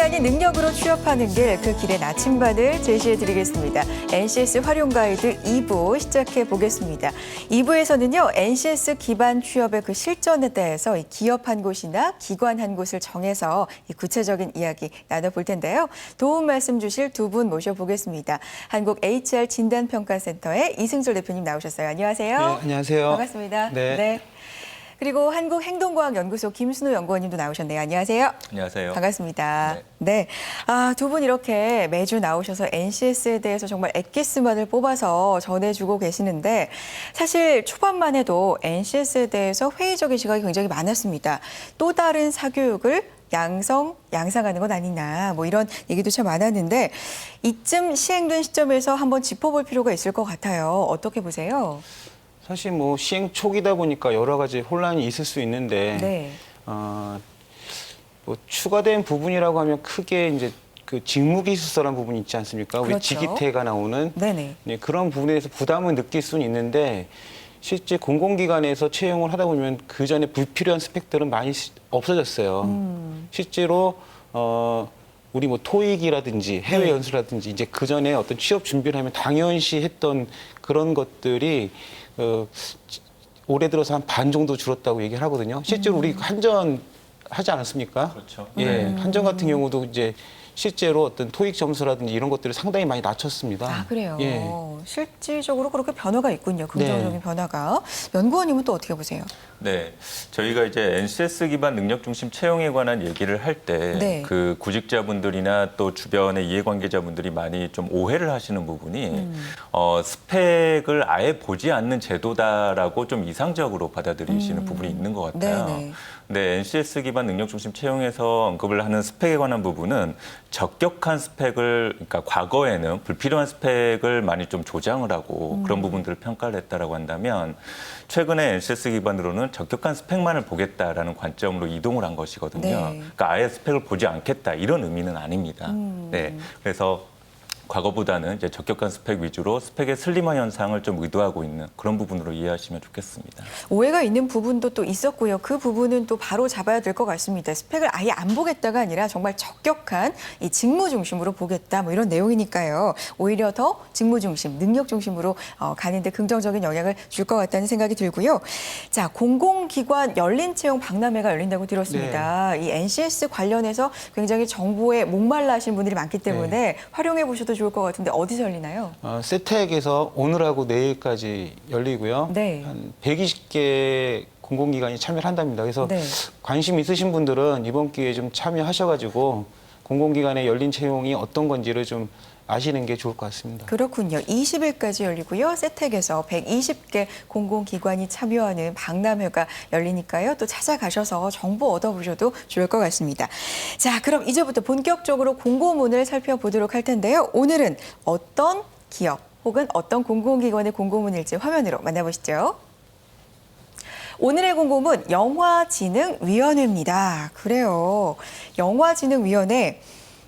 아닌 능력으로 취업하는 길, 그 길의 나침반을 제시해드리겠습니다. NCS 활용 가이드 2부 시작해 보겠습니다. 2부에서는요, NCS 기반 취업의 그 실전에 대해서 이 기업 한 곳이나 기관 한 곳을 정해서 이 구체적인 이야기 나눠볼 텐데요. 도움 말씀 주실 두 분 모셔보겠습니다. 한국 HR 진단평가센터의 이승철 대표님 나오셨어요. 안녕하세요. 네, 안녕하세요. 반갑습니다. 네. 그리고 한국행동과학연구소 김순우 연구원님도 나오셨네요. 안녕하세요. 안녕하세요. 반갑습니다. 네. 두 분 이렇게 매주 나오셔서 NCS에 대해서 정말 엑기스만을 뽑아서 전해주고 계시는데 사실 초반만 해도 NCS에 대해서 회의적인 시각이 굉장히 많았습니다. 또 다른 사교육을 양상하는 건 아니냐, 뭐 이런 얘기도 참 많았는데 이쯤 시행된 시점에서 한번 짚어볼 필요가 있을 것 같아요. 어떻게 보세요? 사실 뭐 시행 초기다 보니까 여러 가지 혼란이 있을 수 있는데 네. 뭐 추가된 부분이라고 하면 크게 이제 그 직무기술서라는 부분이 있지 않습니까? 우리 그렇죠. 직위태가 나오는 네네. 네, 그런 부분에 대해서 부담을 느낄 수는 있는데 실제 공공기관에서 채용을 하다 보면 그 전에 불필요한 스펙들은 많이 없어졌어요. 실제로 우리 뭐 토익이라든지 해외 연수라든지 이제 그 전에 어떤 취업 준비를 하면 당연시 했던 그런 것들이 올해 들어서 한 반 정도 줄었다고 얘기를 하거든요. 실제로 우리 한전 하지 않았습니까? 그렇죠. 예, 한전 같은 경우도 이제 실제로 어떤 토익 점수라든지 이런 것들을 상당히 많이 낮췄습니다. 그래요. 예. 실질적으로 그렇게 변화가 있군요. 긍정적인 네. 변화가. 연구원님은 또 어떻게 보세요? 네, 저희가 이제 NCS 기반 능력 중심 채용에 관한 얘기를 할 때 네. 그 구직자분들이나 또 주변의 이해관계자분들이 많이 좀 오해를 하시는 부분이 스펙을 아예 보지 않는 제도다라고 좀 이상적으로 받아들이시는 부분이 있는 것 같아요. 네네. 네, NCS 기반 능력 중심 채용에서 언급을 하는 스펙에 관한 부분은 적격한 스펙을, 그러니까 과거에는 불필요한 스펙을 많이 좀 조장을 하고 그런 부분들을 평가를 했다라고 한다면 최근에 NCS 기반으로는 적격한 스펙만을 보겠다라는 관점으로 이동을 한 것이거든요. 네. 그러니까 아예 스펙을 보지 않겠다 이런 의미는 아닙니다. 네, 그래서 과거보다는 이제 적격한 스펙 위주로 스펙의 슬림화 현상을 좀 의도하고 있는 그런 부분으로 이해하시면 좋겠습니다. 오해가 있는 부분도 또 있었고요. 그 부분은 또 바로 잡아야 될 것 같습니다. 스펙을 아예 안 보겠다가 아니라 정말 적격한 이 직무 중심으로 보겠다, 뭐 이런 내용이니까요. 오히려 더 직무 중심, 능력 중심으로 가는데 긍정적인 영향을 줄 것 같다는 생각이 들고요. 자, 공공기관 열린 채용 박람회가 열린다고 들었습니다. 이 NCS 관련해서 굉장히 정보에 목말라 하신 분들이 많기 때문에 활용해 보셔도 좋을 것 같은데 어디서 열리나요? 세택에서 오늘하고 내일까지 열리고요. 네. 한 120개 공공기관이 참여를 한답니다. 그래서 네. 관심 있으신 분들은 이번 기회에 좀 참여하셔가지고 공공기관의 열린 채용이 어떤 건지를 좀 아시는 게 좋을 것 같습니다. 그렇군요. 20일까지 열리고요. 세택에서 120개 공공기관이 참여하는 박람회가 열리니까요. 또 찾아가셔서 정보 얻어보셔도 좋을 것 같습니다. 자, 그럼 이제부터 본격적으로 공고문을 살펴보도록 할 텐데요. 오늘은 어떤 기업 혹은 어떤 공공기관의 공고문일지 화면으로 만나보시죠. 오늘의 공고문 영화진흥위원회입니다. 그래요. 영화진흥위원회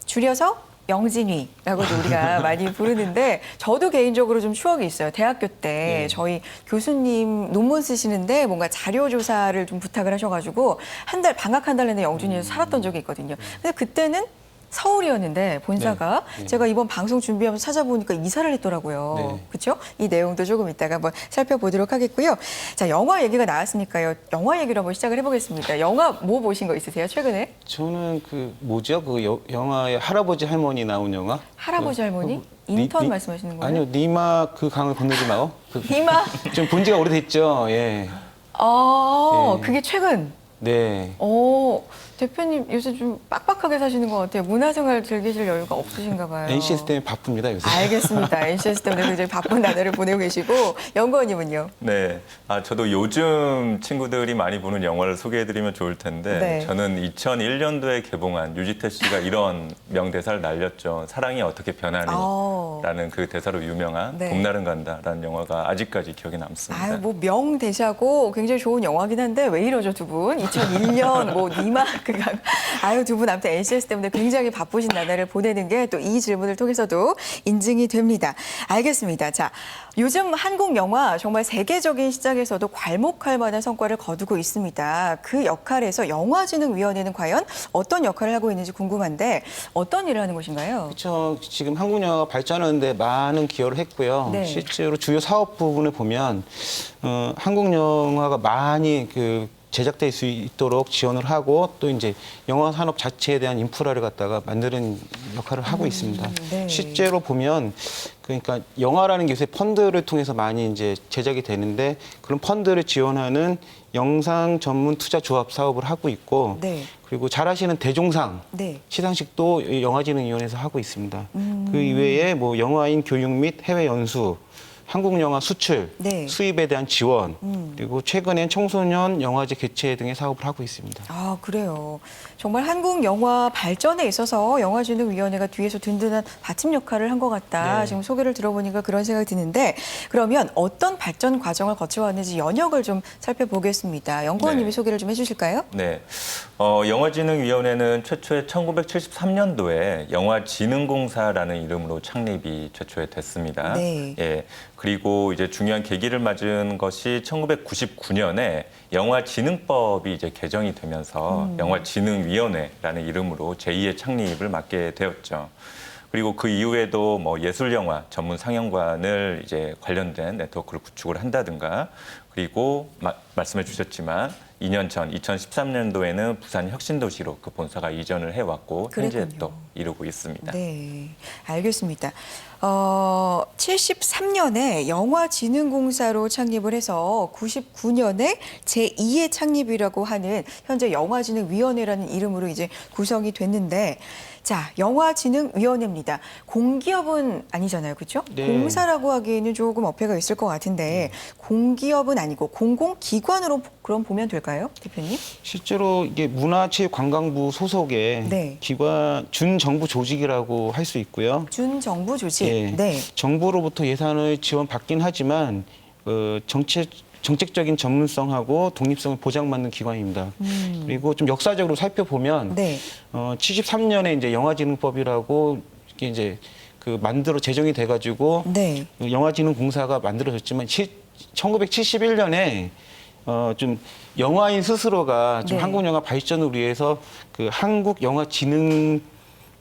줄여서 영진위라고도 우리가 많이 부르는데 저도 개인적으로 좀 추억이 있어요. 대학교 때 저희 교수님 논문 쓰시는데 뭔가 자료 조사를 좀 부탁을 하셔가지고 방학 한 달 내내 영진위에서 살았던 적이 있거든요. 근데 그때는 서울이었는데 본사가 제가 이번 방송 준비하면서 찾아보니까 이사를 했더라고요. 네. 그렇죠? 이 내용도 조금 이따가 한번 살펴보도록 하겠고요. 자, 영화 얘기가 나왔으니까요. 영화 얘기로 한번 시작을 해보겠습니다. 영화 뭐 보신 거 있으세요? 최근에? 저는 그 뭐죠? 그 영화에 할아버지 할머니 나온 영화? 할아버지 할머니? 인턴 말씀하시는 거예요? 아니요, 니마 그 강을 건너지 마오. 니마? 좀 본 지가 오래됐죠. 예. 예. 그게 최근. 네. 대표님 요새 좀 빡빡하게 사시는 것 같아요. 문화생활 즐기실 여유가 없으신가 봐요. NCS 때문에 바쁩니다, 요새. 알겠습니다. NCS 때문에 굉장히 바쁜 나날을 보내고 계시고 연구원님은요? 네, 저도 요즘 친구들이 많이 보는 영화를 소개해드리면 좋을 텐데 네. 저는 2001년도에 개봉한 유지태 씨가 이런 명대사를 날렸죠. 사랑이 어떻게 변하니? 라는 그 대사로 유명한 네. 봄날은 간다라는 영화가 아직까지 기억에 남습니다. 뭐 명대사고 굉장히 좋은 영화긴 한데 왜 이러죠, 두 분? 2001년 뭐 니마 그가 아유 두 분 아무튼 NCS 때문에 굉장히 바쁘신 나날을 보내는 게 또 이 질문을 통해서도 인증이 됩니다. 알겠습니다. 자, 요즘 한국 영화 정말 세계적인 시장에서도 괄목할 만한 성과를 거두고 있습니다. 그 역할에서 영화진흥위원회는 과연 어떤 역할을 하고 있는지 궁금한데 어떤 일을 하는 곳인가요? 그렇죠. 지금 한국 영화가 발전하는데 많은 기여를 했고요. 네. 실제로 주요 사업 부분을 보면 한국 영화가 많이 제작될 수 있도록 지원을 하고 또 이제 영화 산업 자체에 대한 인프라를 갖다가 만드는 역할을 하고 있습니다. 네. 실제로 보면 그러니까 영화라는 게 요새 펀드를 통해서 많이 이제 제작이 되는데 그런 펀드를 지원하는 영상 전문 투자 조합 사업을 하고 있고 네. 그리고 잘 아시는 대종상 네. 시상식도 영화진흥위원회에서 하고 있습니다. 그 이외에 뭐 영화인 교육 및 해외 연수, 한국 영화 수출, 네. 수입에 대한 지원, 그리고 최근엔 청소년 영화제 개최 등의 사업을 하고 있습니다. 아, 그래요. 정말 한국 영화 발전에 있어서 영화진흥위원회가 뒤에서 든든한 받침 역할을 한 것 같다. 네. 지금 소개를 들어보니까 그런 생각이 드는데 그러면 어떤 발전 과정을 거쳐왔는지 연역을 좀 살펴보겠습니다. 연구원님이 네. 소개를 좀 해주실까요? 네. 영화진흥위원회는 최초에 1973년도에 영화진흥공사라는 이름으로 창립이 최초에 됐습니다. 네. 예. 그리고 이제 중요한 계기를 맞은 것이 1999년에 영화진흥법이 이제 개정이 되면서 영화진흥위원회라는 이름으로 제2의 창립을 맡게 되었죠. 그리고 그 이후에도 뭐 예술영화 전문 상영관을 이제 관련된 네트워크를 구축을 한다든가 그리고 말씀해 주셨지만 2년 전 2013년도에는 부산 혁신도시로 그 본사가 이전을 해왔고 현재 그랬군요. 또 이루고 있습니다. 네, 알겠습니다. 73년에 영화진흥공사로 창립을 해서 99년에 제2의 창립이라고 하는 현재 영화진흥위원회라는 이름으로 이제 구성이 됐는데 자, 영화진흥위원회입니다. 공기업은 아니잖아요, 그렇죠? 네. 공사라고 하기에는 조금 어폐가 있을 것 같은데 공기업은 아니고 공공기관으로 그럼 보면 될까요, 대표님? 실제로 이게 문화체육관광부 소속의 네. 기관 준정부 조직이라고 할 수 있고요. 준정부 조직. 예, 네. 정부로부터 예산을 지원받긴 하지만 정책적인 전문성하고 독립성을 보장받는 기관입니다. 그리고 좀 역사적으로 살펴보면 네. 73년에 이제 영화진흥법이라고 이게 이제 만들어 제정이 돼가지고 네. 영화진흥공사가 만들어졌지만 1971년에 좀 영화인 스스로가 좀 네. 한국 영화 발전을 위해서 한국 영화진흥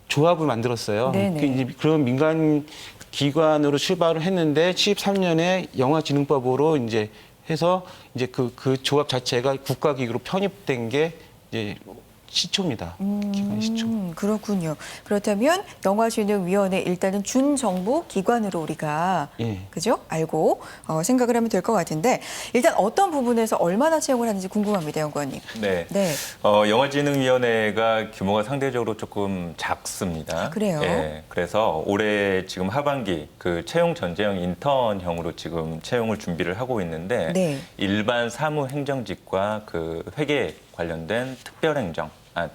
조합을 만들었어요. 네네. 이제 그런 민간 기관으로 출발을 했는데 73년에 영화진흥법으로 이제 해서 이제 그 조합 자체가 국가기구로 편입된 게 이제 시초입니다. 기관 시초. 그렇군요. 그렇다면 영화진흥위원회 일단은 준정부 기관으로 우리가 예. 그죠? 알고 생각을 하면 될 것 같은데 일단 어떤 부분에서 얼마나 채용을 하는지 궁금합니다, 연구원님. 네. 네. 영화진흥위원회가 규모가 상대적으로 조금 작습니다. 아, 그래요? 예. 그래서 올해 지금 하반기 그 채용 전제형 인턴형으로 지금 채용을 준비를 하고 있는데 네. 일반 사무 행정직과 그 회계 관련된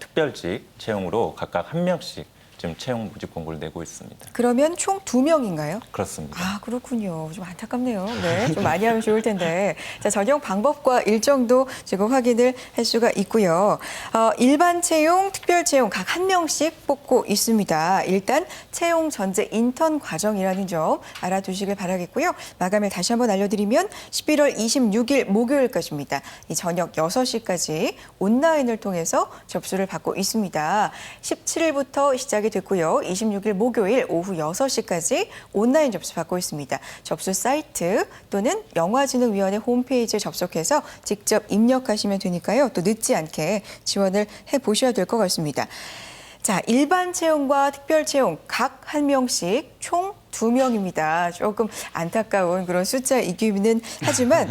특별직 채용으로 각각 한 명씩 지금 채용 모집 공고를 내고 있습니다. 그러면 총 2명인가요? 그렇습니다. 아, 그렇군요. 좀 안타깝네요. 네, 좀 많이 하면 좋을 텐데. 자, 전형 방법과 일정도 지금 확인을 할 수가 있고요. 일반 채용, 특별 채용 각 한 명씩 뽑고 있습니다. 일단 채용 전제 인턴 과정이라는 점 알아두시길 바라겠고요. 마감을 다시 한번 알려드리면 11월 26일 목요일까지입니다. 이 저녁 6시까지 온라인을 통해서 접수를 받고 있습니다. 17일부터 시작이 됐고요. 26일 목요일 오후 6시까지 온라인 접수 받고 있습니다. 접수 사이트 또는 영화진흥위원회 홈페이지에 접속해서 직접 입력하시면 되니까요. 또 늦지 않게 지원을 해보셔야 될 것 같습니다. 자, 일반 채용과 특별 채용 각 한 명씩 총 2명입니다. 조금 안타까운 그런 숫자이기는 하지만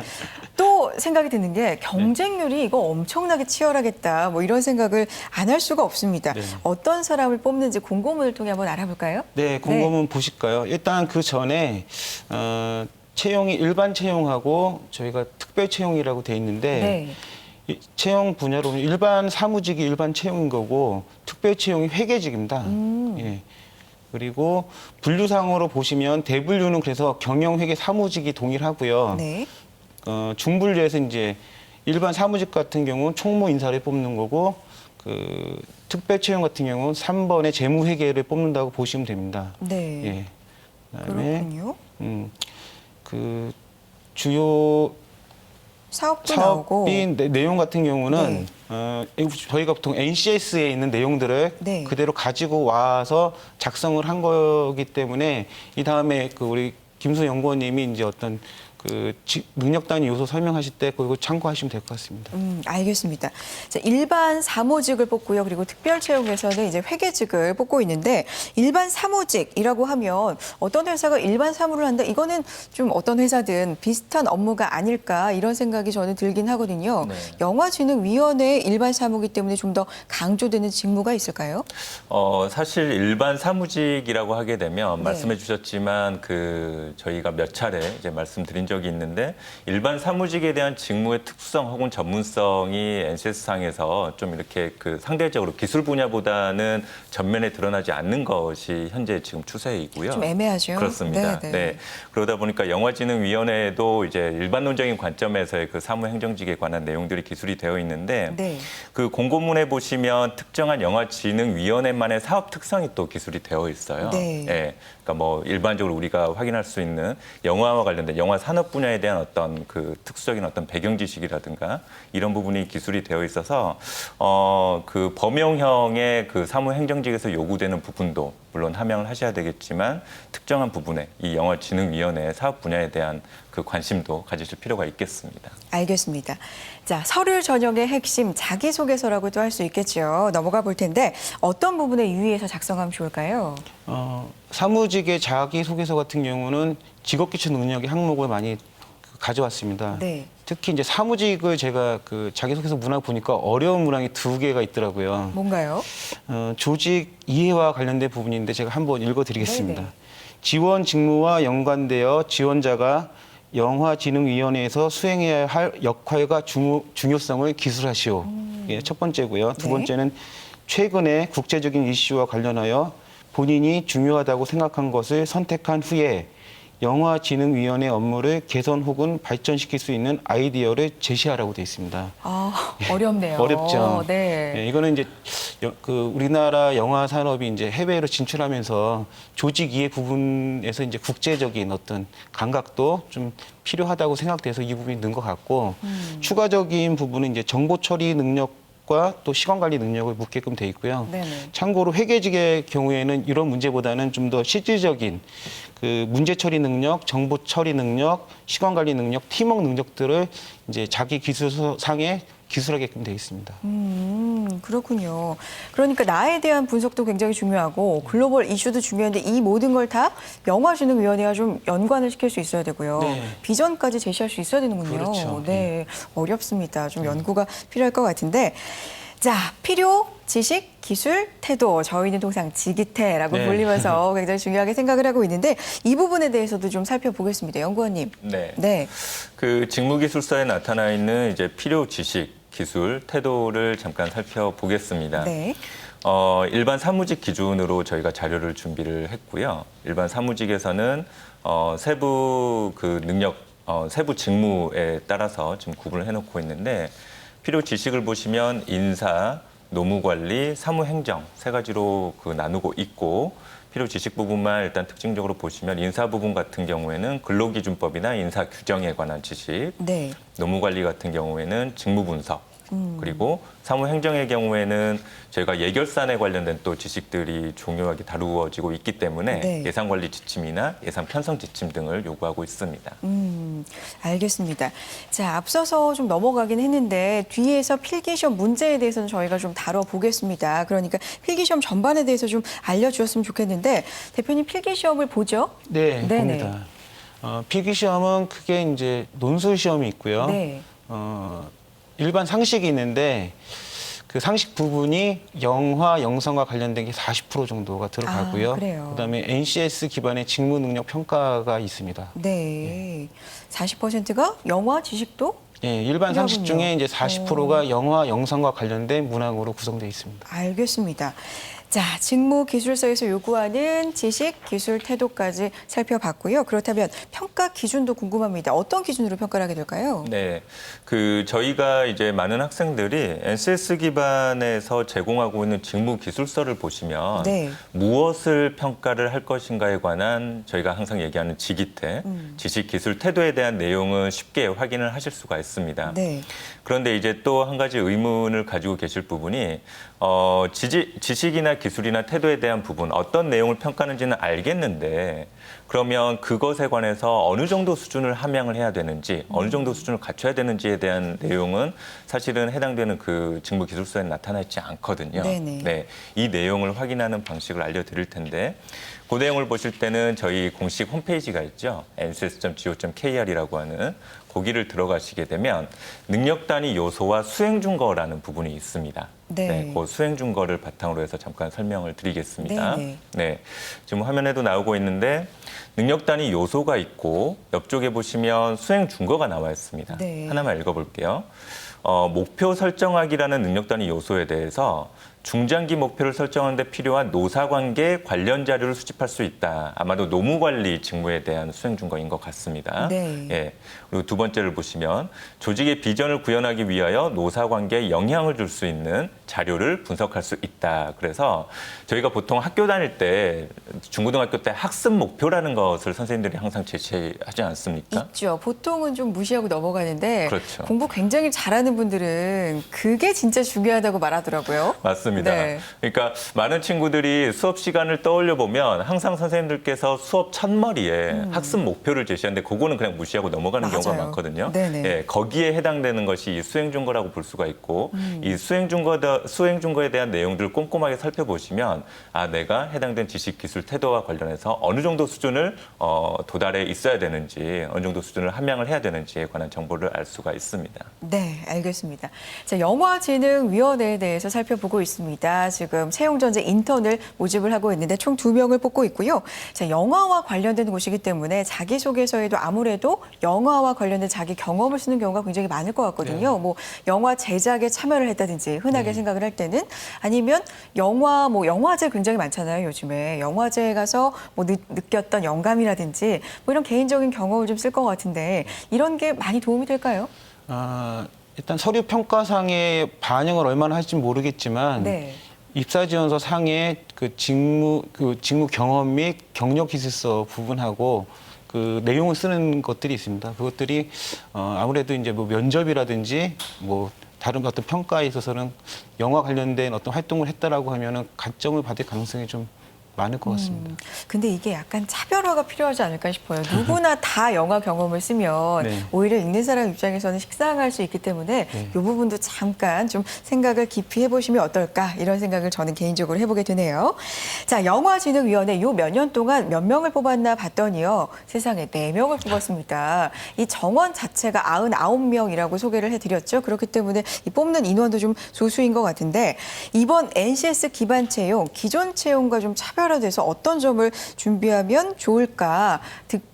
또 생각이 드는 게 경쟁률이 이거 엄청나게 치열하겠다. 뭐 이런 생각을 안 할 수가 없습니다. 네. 어떤 사람을 뽑는지 공고문을 통해 한번 알아볼까요? 네, 공고문 보실까요? 일단 그 전에 채용이 일반 채용하고 저희가 특별 채용이라고 돼 있는데 네. 이 채용 분야로 보면 일반 사무직이 일반 채용인 거고 특별 채용이 회계직입니다. 예. 그리고 분류상으로 보시면 대분류는 그래서 경영, 회계, 사무직이 동일하고요. 네. 중분류에서 이제 일반 사무직 같은 경우는 총무 인사를 뽑는 거고 그 특별 채용 같은 경우는 3번의 재무회계를 뽑는다고 보시면 됩니다. 네. 예. 그다음에 그렇군요. 그 주요 사업도 나오고. 사업비 내용 같은 경우는 네. 저희가 보통 NCS에 있는 내용들을 네. 그대로 가지고 와서 작성을 한 거기 때문에 이 다음에 그 우리 김수 연구원님이 이제 어떤 그 능력 단위 요소 설명하실 때 그거 참고하시면 될 것 같습니다. 알겠습니다. 자, 일반 사무직을 뽑고요. 그리고 특별 채용에서는 이제 회계직을 뽑고 있는데 일반 사무직이라고 하면 어떤 회사가 일반 사무를 한다? 이거는 좀 어떤 회사든 비슷한 업무가 아닐까 이런 생각이 저는 들긴 하거든요. 네. 영화진흥위원회 일반 사무기 때문에 좀 더 강조되는 직무가 있을까요? 사실 일반 사무직이라고 하게 되면 네. 말씀해 주셨지만 그 저희가 몇 차례 이제 말씀드린 적이 있는데 일반 사무직에 대한 직무의 특수성 혹은 전문성이 NCS상에서 좀 이렇게 그 상대적으로 기술 분야보다는 전면에 드러나지 않는 것이 현재 지금 추세이고요. 좀 애매하죠. 그렇습니다. 네, 네. 네. 그러다 보니까 영화진흥위원회도 이제 일반론적인 관점에서의 그 사무행정직에 관한 내용들이 기술이 되어 있는데 네. 그 공고문에 보시면 특정한 영화진흥위원회만의 사업 특성이 또 기술이 되어 있어요. 네. 예. 그러니까 뭐 일반적으로 우리가 확인할 수 있는 영화와 관련된 영화 산업 분야에 대한 어떤 그 특수적인 어떤 배경 지식이라든가 이런 부분이 기술이 되어 있어서 그 범용형의 그 사무행정직에서 요구되는 부분도 물론 함양을 하셔야 되겠지만 특정한 부분에 이 영화진흥위원회의 사업 분야에 대한 그 관심도 가지실 필요가 있겠습니다. 알겠습니다. 자, 서류 전형의 핵심 자기소개서라고도 할 수 있겠죠. 넘어가 볼 텐데 어떤 부분에 유의해서 작성하면 좋을까요? 사무직의 자기소개서 같은 경우는 직업기초 능력의 항목을 많이 가져왔습니다. 네. 특히 이제 사무직을 제가 그 자기소개서 문항 보니까 어려운 문항이 2개가 있더라고요. 뭔가요? 조직 이해와 관련된 부분인데 제가 한번 읽어드리겠습니다. 네네. 지원 직무와 연관되어 지원자가 영화진흥위원회에서 수행해야 할 역할과 중요성을 기술하시오. 예, 첫 번째고요. 두 네. 번째는 최근에 국제적인 이슈와 관련하여 본인이 중요하다고 생각한 것을 선택한 후에 영화진흥위원회 업무를 개선 혹은 발전시킬 수 있는 아이디어를 제시하라고 되어 있습니다. 어렵네요. 어렵죠. 네. 예, 이거는 이제 그 우리나라 영화 산업이 이제 해외로 진출하면서 조직 이해 부분에서 이제 국제적인 어떤 감각도 좀 필요하다고 생각돼서 이 부분이 는 것 같고 추가적인 부분은 이제 정보 처리 능력과 또 시간 관리 능력을 묻게끔 돼 있고요. 네네. 참고로 회계직의 경우에는 이런 문제보다는 좀 더 실질적인 그 문제 처리 능력, 정보 처리 능력, 시간 관리 능력, 팀워크 능력들을 이제 자기 기술상에 기술하게끔 되어 있습니다. 그렇군요. 그러니까 나에 대한 분석도 굉장히 중요하고 글로벌 이슈도 중요한데 이 모든 걸 다 영화진흥위원회와 좀 연관을 시킬 수 있어야 되고요. 네. 비전까지 제시할 수 있어야 되는군요. 그렇죠. 네, 어렵습니다. 좀 연구가 필요할 것 같은데 자, 필요, 지식, 기술, 태도. 저희는 통상 지기태라고 네. 불리면서 굉장히 중요하게 생각을 하고 있는데 이 부분에 대해서도 좀 살펴보겠습니다. 연구원님. 네. 네. 그 직무기술서에 나타나 있는 이제 필요 지식, 기술, 태도를 잠깐 살펴보겠습니다. 네. 일반 사무직 기준으로 저희가 자료를 준비를 했고요. 일반 사무직에서는 세부 그 능력, 세부 직무에 따라서 지금 구분을 해놓고 있는데 필요 지식을 보시면 인사, 노무관리, 사무행정 세 가지로 그 나누고 있고 필요 지식 부분만 일단 특징적으로 보시면 인사 부분 같은 경우에는 근로기준법이나 인사 규정에 관한 지식, 네. 노무관리 같은 경우에는 직무 분석, 그리고 사무행정의 경우에는 저희가 예결산에 관련된 또 지식들이 중요하게 다루어지고 있기 때문에 네. 예산관리 지침이나 예산 편성 지침 등을 요구하고 있습니다. 알겠습니다. 자, 앞서서 좀 넘어가긴 했는데 뒤에서 필기시험 문제에 대해서는 저희가 좀 다뤄보겠습니다. 그러니까 필기시험 전반에 대해서 좀 알려주셨으면 좋겠는데 대표님 필기시험을 보죠? 네, 네네. 봅니다. 필기시험은 크게 이제 논술 시험이 있고요. 네. 일반 상식이 있는데 그 상식 부분이 영화, 영상과 관련된 게 40% 정도가 들어가고요. 그래요. 그다음에 NCS 기반의 직무 능력 평가가 있습니다. 네. 40%가 영화 지식도? 예, 일반 상식 그렇군요. 중에 이제 40%가 영화, 영상과 관련된 문항으로 구성되어 있습니다. 알겠습니다. 자, 직무기술서에서 요구하는 지식, 기술, 태도까지 살펴봤고요. 그렇다면 평가 기준도 궁금합니다. 어떤 기준으로 평가를 하게 될까요? 네, 저희가 이제 많은 학생들이 NCS 기반에서 제공하고 있는 직무 기술서를 보시면 네. 무엇을 평가를 할 것인가에 관한 저희가 항상 얘기하는 지기태, 지식, 기술, 태도에 대한 내용은 쉽게 확인을 하실 수가 있습니다. 네. 그런데 이제 또 한 가지 의문을 가지고 계실 부분이 지식이나 기술이나 태도에 대한 부분, 어떤 내용을 평가하는지는 알겠는데 그러면 그것에 관해서 어느 정도 수준을 함양을 해야 되는지, 어느 정도 수준을 갖춰야 되는지에 대한 내용은 사실은 해당되는 그 직무기술서에 나타나 있지 않거든요. 네네. 네, 이 내용을 확인하는 방식을 알려드릴 텐데 그 내용을 보실 때는 저희 공식 홈페이지가 있죠. ncs.go.kr이라고 하는 거기를 들어가시게 되면 능력 단위 요소와 수행 준거라는 부분이 있습니다. 네. 그 수행 준거를 바탕으로 해서 잠깐 설명을 드리겠습니다. 네네. 네, 지금 화면에도 나오고 있는데 능력 단위 요소가 있고 옆쪽에 보시면 수행 준거가 나와 있습니다. 네. 하나만 읽어볼게요. 목표 설정하기라는 능력 단위 요소에 대해서 중장기 목표를 설정하는 데 필요한 노사관계 관련 자료를 수집할 수 있다. 아마도 노무관리 직무에 대한 수행 준거인 것 같습니다. 네. 예. 그리고 두 번째를 보시면 조직의 비전을 구현하기 위하여 노사관계에 영향을 줄 수 있는 자료를 분석할 수 있다. 그래서 저희가 보통 학교 다닐 때 중고등학교 때 학습 목표라는 것을 선생님들이 항상 제시하지 않습니까? 있죠. 보통은 좀 무시하고 넘어가는데 그렇죠. 공부 굉장히 잘하는 분들은 그게 진짜 중요하다고 말하더라고요. 맞습니다. 네. 그러니까 많은 친구들이 수업 시간을 떠올려 보면 항상 선생님들께서 수업 첫머리에 학습 목표를 제시하는데 그거는 그냥 무시하고 넘어가는 경우가 맞아요. 많거든요. 네네. 예, 거기에 해당되는 것이 이 수행 준거라고 볼 수가 있고 이 수행 준거에 대한 내용들을 꼼꼼하게 살펴보시면 내가 해당된 지식, 기술, 태도와 관련해서 어느 정도 수준을 도달해 있어야 되는지, 어느 정도 수준을 함양을 해야 되는지에 관한 정보를 알 수가 있습니다. 네, 알겠습니다. 자, 영화진흥위원회에 대해서 살펴보고 있습니다. 지금 채용전제 인턴을 모집을 하고 있는데 총 2명을 뽑고 있고요. 자, 영화와 관련된 곳이기 때문에 자기소개서에도 아무래도 영화와 관련된 자기 경험을 쓰는 경우가 굉장히 많을 것 같거든요. 네. 뭐 영화 제작에 참여를 했다든지 흔하게 생각을 할 때는 아니면 영화제 굉장히 많잖아요, 요즘에. 영화제에 가서 뭐 느꼈던 영감이라든지 뭐 이런 개인적인 경험을 좀 쓸 것 같은데 이런 게 많이 도움이 될까요? 일단 서류 평가상의 반영을 얼마나 할지 모르겠지만 네. 입사지원서 상의 그 직무 경험 및 경력 기술서 부분하고 그 내용을 쓰는 것들이 있습니다. 그것들이 아무래도 이제 뭐 면접이라든지 뭐 다른 어떤 평가에 있어서는 영화 관련된 어떤 활동을 했다라고 하면은 가점을 받을 가능성이 좀 많을 것 같습니다. 근데 이게 약간 차별화가 필요하지 않을까 싶어요. 누구나 다 영화 경험을 쓰면 네. 오히려 읽는 사람 입장에서는 식상할 수 있기 때문에 네. 이 부분도 잠깐 좀 생각을 깊이 해보시면 어떨까 이런 생각을 저는 개인적으로 해보게 되네요. 자, 영화진흥위원회 요 몇 년 동안 몇 명을 뽑았나 봤더니요. 세상에 4명을 뽑았습니다. 이 정원 자체가 99명이라고 소개를 해드렸죠. 그렇기 때문에 이 뽑는 인원도 좀 소수인 것 같은데 이번 NCS 기반 채용, 기존 채용과 좀 차별화돼서 어떤 점을 준비하면 좋을까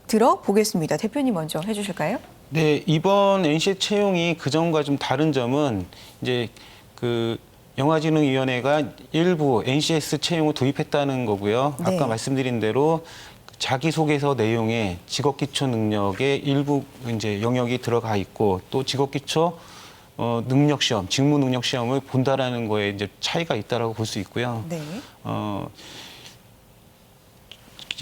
들어보겠습니다. 대표님 먼저 해주실까요? 네, 이번 NCS 채용이 그전과 좀 다른 점은 이제 그 영화진흥위원회가 일부 NCS 채용을 도입했다는 거고요. 네. 아까 말씀드린 대로 자기소개서 내용에 직업기초 능력의 일부 이제 영역이 들어가 있고 또 직업기초 능력시험, 직무 능력시험을 본다라는 거에 이제 차이가 있다라고 볼 수 있고요. 네.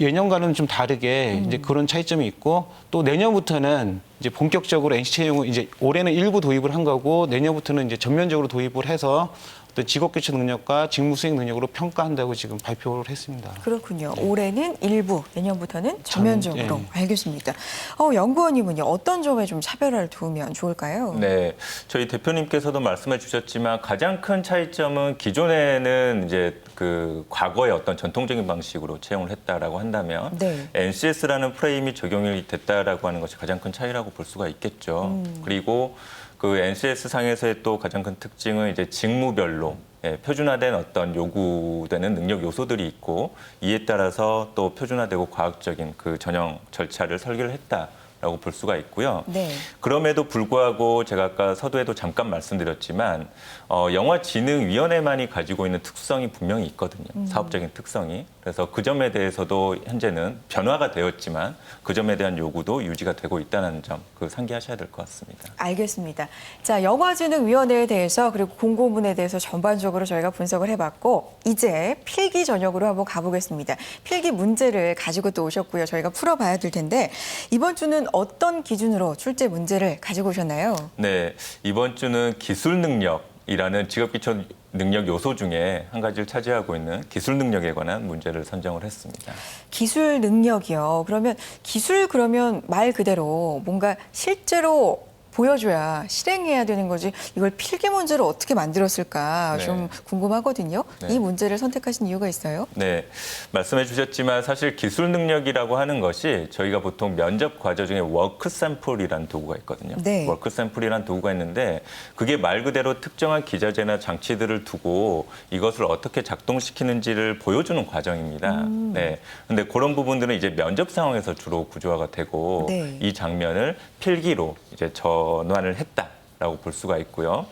예년과는 좀 다르게 이제 그런 차이점이 있고 또 내년부터는 이제 본격적으로 NC 채용을 이제 올해는 일부 도입을 한 거고 내년부터는 이제 전면적으로 도입을 해서 어떤 직업교체 능력과 직무 수행 능력으로 평가한다고 지금 발표를 했습니다. 그렇군요. 올해는 일부, 내년부터는 전면적으로. 예. 알겠습니다. 연구원님은요, 어떤 점에 좀 차별화를 두면 좋을까요? 네, 저희 대표님께서도 말씀해 주셨지만 가장 큰 차이점은 기존에는 이제 그 과거의 어떤 전통적인 방식으로 채용을 했다라고 한다면 네. NCS라는 프레임이 적용이 됐다라고 하는 것이 가장 큰 차이라고 볼 수가 있겠죠. 그리고 그 NCS 상에서의 또 가장 큰 특징은 이제 직무별로 표준화된 어떤 요구되는 능력 요소들이 있고 이에 따라서 또 표준화되고 과학적인 그 전형 절차를 설계를 했다. 라고 볼 수가 있고요. 네. 그럼에도 불구하고 제가 아까 서두에도 잠깐 말씀드렸지만 영화진흥위원회만이 가지고 있는 특성이 분명히 있거든요. 사업적인 특성이. 그래서 그 점에 대해서도 현재는 변화가 되었지만 그 점에 대한 요구도 유지가 되고 있다는 점 상기하셔야 될 것 같습니다. 알겠습니다. 자, 영화진흥위원회에 대해서 그리고 공고문에 대해서 전반적으로 저희가 분석을 해봤고 이제 필기 전역으로 한번 가보겠습니다. 필기 문제를 가지고 또 오셨고요. 저희가 풀어봐야 될 텐데 이번 주는 어떤 기준으로 출제 문제를 가지고 오셨나요? 네, 이번 주는 기술 능력이라는 직업기초 능력 요소 중에 한 가지를 차지하고 있는 기술 능력에 관한 문제를 선정을 했습니다. 기술 능력이요. 그러면 말 그대로 뭔가 실제로 보여줘야 실행해야 되는 거지 이걸 필기 문제로 어떻게 만들었을까 네. 좀 궁금하거든요. 네. 이 문제를 선택하신 이유가 있어요? 네, 말씀해 주셨지만 사실 기술 능력이라고 하는 것이 저희가 보통 면접 과제 중에 워크 샘플이라는 도구가 있거든요. 네. 워크 샘플이라는 도구가 있는데 그게 말 그대로 특정한 기자재나 장치들을 두고 이것을 어떻게 작동시키는지를 보여주는 과정입니다. 네, 근데 그런 부분들은 이제 면접 상황에서 주로 구조화가 되고 네. 이 장면을 필기로 이제 전환을 했다라고 볼 수가 있고요.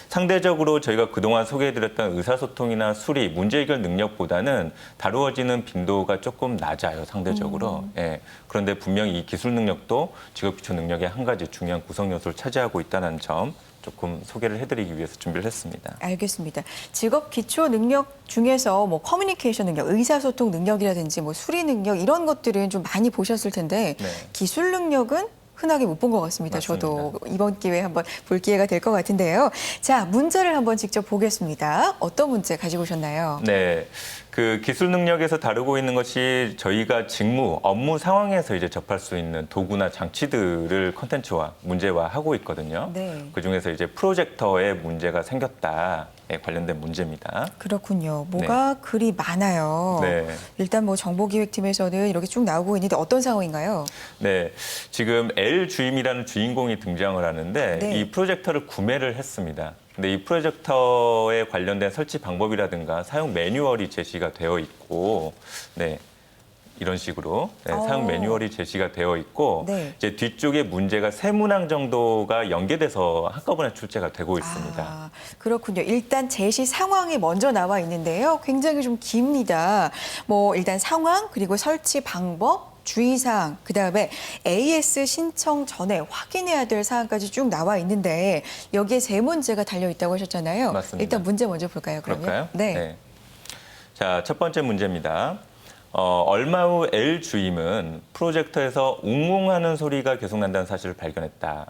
상대적으로 저희가 그동안 소개해드렸던 의사소통이나 수리, 문제 해결 능력보다는 다루어지는 빈도가 조금 낮아요, 상대적으로. 예. 그런데 분명히 이 기술 능력도 직업기초 능력의 한 가지 중요한 구성 요소를 차지하고 있다는 점 조금 소개를 해드리기 위해서 준비를 했습니다. 알겠습니다. 직업 기초 능력 중에서 뭐 커뮤니케이션 능력, 의사소통 능력이라든지 뭐 수리 능력 이런 것들은 좀 많이 보셨을 텐데 네. 기술 능력은 흔하게 못 본 것 같습니다. 맞습니다. 저도 이번 기회에 한번 볼 기회가 될 것 같은데요. 자, 문제를 한번 직접 보겠습니다. 어떤 문제 가지고 오셨나요? 네. 그 기술 능력에서 다루고 있는 것이 저희가 직무, 업무 상황에서 이제 접할 수 있는 도구나 장치들을 컨텐츠화, 문제화하고 있거든요. 네. 그중에서 이제 프로젝터에 문제가 생겼다에 관련된 문제입니다. 그렇군요. 뭐가 그리 많아요. 네. 일단 뭐 정보기획팀에서는 이렇게 쭉 나오고 있는데 어떤 상황인가요? 네, 지금 L 주임이라는 주인공이 등장을 하는데 네. 이 프로젝터를 구매를 했습니다. 근데 이 프로젝터에 관련된 설치 방법이라든가 사용 매뉴얼이 제시가 되어 있고, 네. 이런 식으로 사용 매뉴얼이 제시가 되어 있고 네. 이제 뒤쪽에 문제가 3문항 정도가 연계돼서 한꺼번에 출제가 되고 있습니다. 아, 그렇군요. 일단 제시 상황이 먼저 나와 있는데요. 굉장히 좀 깁니다. 뭐 일단 상황 그리고 설치 방법 주의사항, 그다음에 AS 신청 전에 확인해야 될 사항까지 쭉 나와 있는데 여기에 3문제가 달려있다고 하셨잖아요. 맞습니다. 일단 문제 먼저 볼까요? 그러면? 그럴까요? 네. 자, 첫 번째 문제입니다. 얼마 후 L 주임은 프로젝터에서 웅웅하는 소리가 계속 난다는 사실을 발견했다.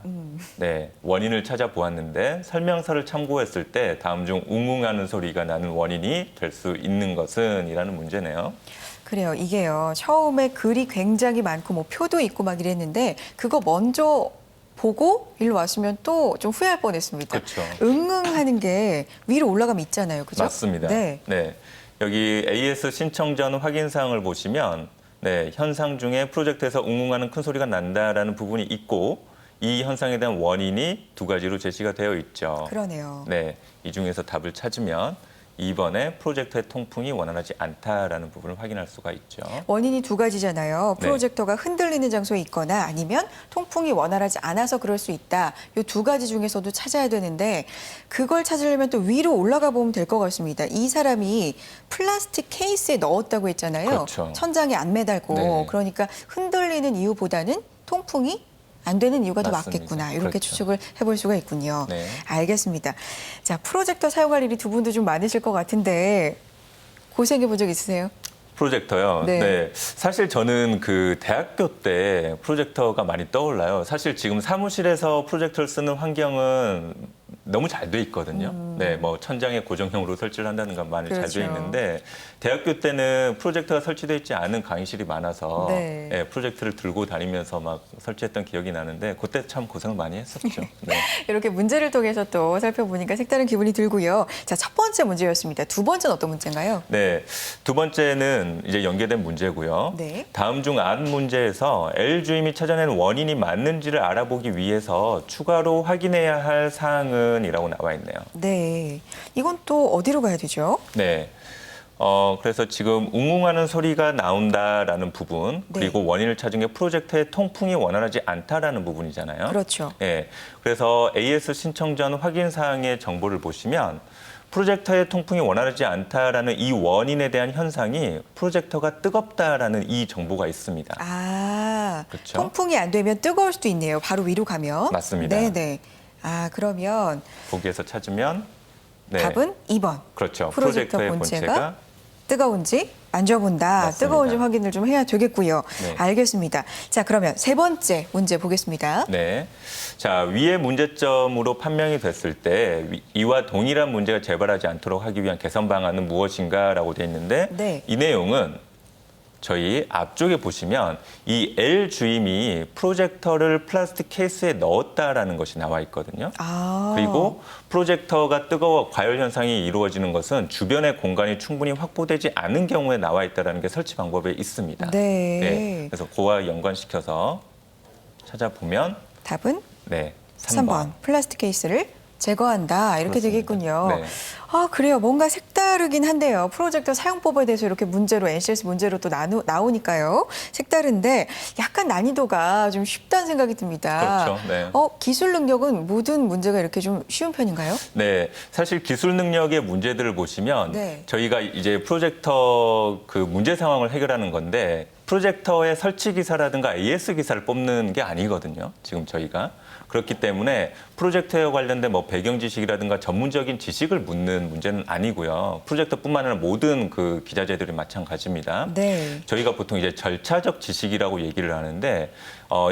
네, 원인을 찾아보았는데 설명서를 참고했을 때 다음 중 웅웅하는 소리가 나는 원인이 될 수 있는 것은? 이라는 문제네요. 그래요. 이게요. 처음에 글이 굉장히 많고 뭐 표도 있고 막 이랬는데 그거 먼저 보고 일로 왔으면 또 좀 후회할 뻔했습니다. 그렇죠. 응응하는 게 위로 올라가면 있잖아요. 그죠? 맞습니다. 네. 네. 여기 AS 신청 전 확인 사항을 보시면 네, 현상 중에 프로젝트에서 웅웅하는 큰 소리가 난다라는 부분이 있고 이 현상에 대한 원인이 2가지로 제시가 되어 있죠. 그러네요. 네, 이 중에서 답을 찾으면 2번에 프로젝터의 통풍이 원활하지 않다라는 부분을 확인할 수가 있죠. 원인이 2가지잖아요. 네. 프로젝터가 흔들리는 장소에 있거나 아니면 통풍이 원활하지 않아서 그럴 수 있다. 이 2가지 중에서도 찾아야 되는데 그걸 찾으려면 또 위로 올라가 보면 될 것 같습니다. 이 사람이 플라스틱 케이스에 넣었다고 했잖아요. 그렇죠. 천장에 안 매달고. 네. 그러니까 흔들리는 이유보다는 통풍이 안 되는 이유가 더 맞습니다. 맞겠구나. 이렇게 그렇죠. 추측을 해볼 수가 있군요. 네. 알겠습니다. 자, 프로젝터 사용할 일이 2분도 좀 많으실 것 같은데 고생해 본 적 있으세요? 프로젝터요. 네. 네. 사실 저는 그 대학교 때 프로젝터가 많이 떠올라요. 사실 지금 사무실에서 프로젝터를 쓰는 환경은 너무 잘 돼 있거든요. 네, 뭐 천장에 고정형으로 설치를 한다든가 많이 잘 그렇죠. 돼 있는데 대학교 때는 프로젝터가 설치되어 있지 않은 강의실이 많아서 네. 네, 프로젝터를 들고 다니면서 막 설치했던 기억이 나는데 그때 참 고생을 많이 했었죠. 네. 이렇게 문제를 통해서 또 살펴보니까 색다른 기분이 들고요. 자, 첫 번째 문제였습니다. 2번째는 어떤 문제인가요? 네, 2번째는 이제 연계된 문제고요. 네. 다음 중 안 문제에서 L 주임이 찾아낸 원인이 맞는지를 알아보기 위해서 추가로 확인해야 할 사항은 이라고 나와 있네요. 네. 이건 또 어디로 가야 되죠? 네. 그래서 지금 웅웅하는 소리가 나온다라는 부분, 네. 그리고 원인을 찾은 게 프로젝터의 통풍이 원활하지 않다라는 부분이잖아요. 그렇죠. 예. 그래서 AS 신청 전 확인 사항의 정보를 보시면 프로젝터의 통풍이 원활하지 않다라는 이 원인에 대한 현상이 프로젝터가 뜨겁다라는 이 정보가 있습니다. 아, 그렇죠. 통풍이 안 되면 뜨거울 수도 있네요. 바로 위로 가면. 맞습니다. 네네. 아, 그러면 거기에서 찾으면 네. 답은 2번. 그렇죠. 프로젝터 프로젝터의 본체가 본체가 뜨거운지 만져본다. 맞습니다. 뜨거운지 확인을 좀 해야 되겠고요. 네. 알겠습니다. 자, 그러면 세 번째 문제 보겠습니다. 네. 자, 위의 문제점으로 판명이 됐을 때 이와 동일한 문제가 재발하지 않도록 하기 위한 개선 방안은 무엇인가라고 돼 있는데 네. 이 내용은 저희 앞쪽에 보시면 이 L 주임이 프로젝터를 플라스틱 케이스에 넣었다라는 것이 나와 있거든요. 아. 그리고 프로젝터가 뜨거워 과열 현상이 이루어지는 것은 주변의 공간이 충분히 확보되지 않은 경우에 나와 있다는 게 설치 방법에 있습니다. 네. 그래서 그와 연관시켜서 찾아보면 답은 네, 3번. 플라스틱 케이스를 제거한다. 이렇게 그렇습니다. 되겠군요. 네. 아, 그래요. 뭔가 색다르긴 한데요. 프로젝터 사용법에 대해서 이렇게 문제로 NCS 문제로 또 나오니까요. 색다른데 약간 난이도가 좀 쉽다는 생각이 듭니다. 그렇죠. 네. 기술 능력은 모든 문제가 이렇게 좀 쉬운 편인가요? 네, 사실 기술 능력의 문제들을 보시면 네. 저희가 이제 프로젝터 그 문제 상황을 해결하는 건데 프로젝터의 설치 기사라든가 AS 기사를 뽑는 게 아니거든요. 지금 저희가. 그렇기 때문에 프로젝터에 관련된 뭐 배경 지식이라든가 전문적인 지식을 묻는 문제는 아니고요. 프로젝터뿐만 아니라 모든 그 기자재들이 마찬가지입니다. 네. 저희가 보통 이제 절차적 지식이라고 얘기를 하는데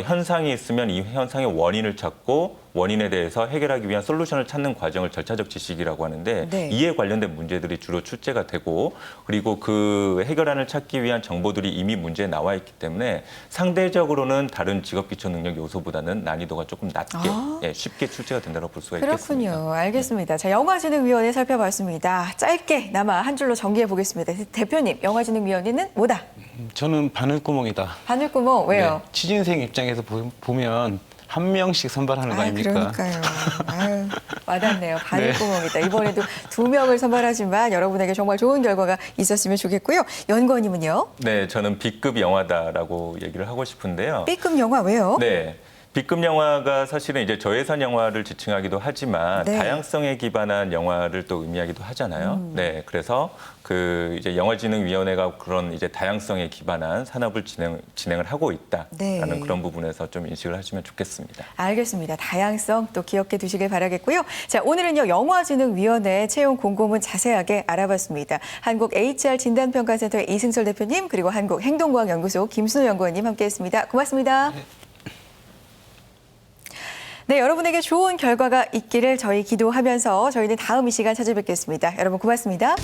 현상이 있으면 이 현상의 원인을 찾고 원인에 대해서 해결하기 위한 솔루션을 찾는 과정을 절차적 지식이라고 하는데 네. 이에 관련된 문제들이 주로 출제가 되고 그리고 그 해결안을 찾기 위한 정보들이 이미 문제에 나와 있기 때문에 상대적으로는 다른 직업기초 능력 요소보다는 난이도가 조금 낮게 예, 쉽게 출제가 된다고 볼 수가 있겠습니다. 그렇군요. 알겠습니다. 자, 영화진흥위원회 살펴봤습니다. 짧게나마 한 줄로 정리해 보겠습니다. 대표님, 영화진흥위원회는 뭐다? 저는 바늘구멍이다. 바늘구멍 왜요? 네, 취준생 입장에서 보면 한 명씩 선발하는 거 아닙니까? 그러니까요. 아유, 와닿네요. 바늘구멍이다. 이번에도 2명을 선발하지만 여러분에게 정말 좋은 결과가 있었으면 좋겠고요. 연구원님은요? 네, 저는 B급 영화다라고 얘기를 하고 싶은데요. B급 영화 왜요? 네. B급 영화가 사실은 이제 저예산 영화를 지칭하기도 하지만 네. 다양성에 기반한 영화를 또 의미하기도 하잖아요. 네, 그래서 그 이제 영화진흥위원회가 그런 이제 다양성에 기반한 산업을 진행을 하고 있다라는 네. 그런 부분에서 좀 인식을 하시면 좋겠습니다. 알겠습니다. 다양성 또 기억해 두시길 바라겠고요. 자, 오늘은요, 영화진흥위원회 채용 공고문 자세하게 알아봤습니다. 한국 HR 진단평가센터의 이승철 대표님, 그리고 한국행동과학연구소 김순호 연구원님 함께했습니다. 고맙습니다. 네, 여러분에게 좋은 결과가 있기를 저희 기도하면서 저희는 다음 이 시간 찾아뵙겠습니다. 여러분 고맙습니다.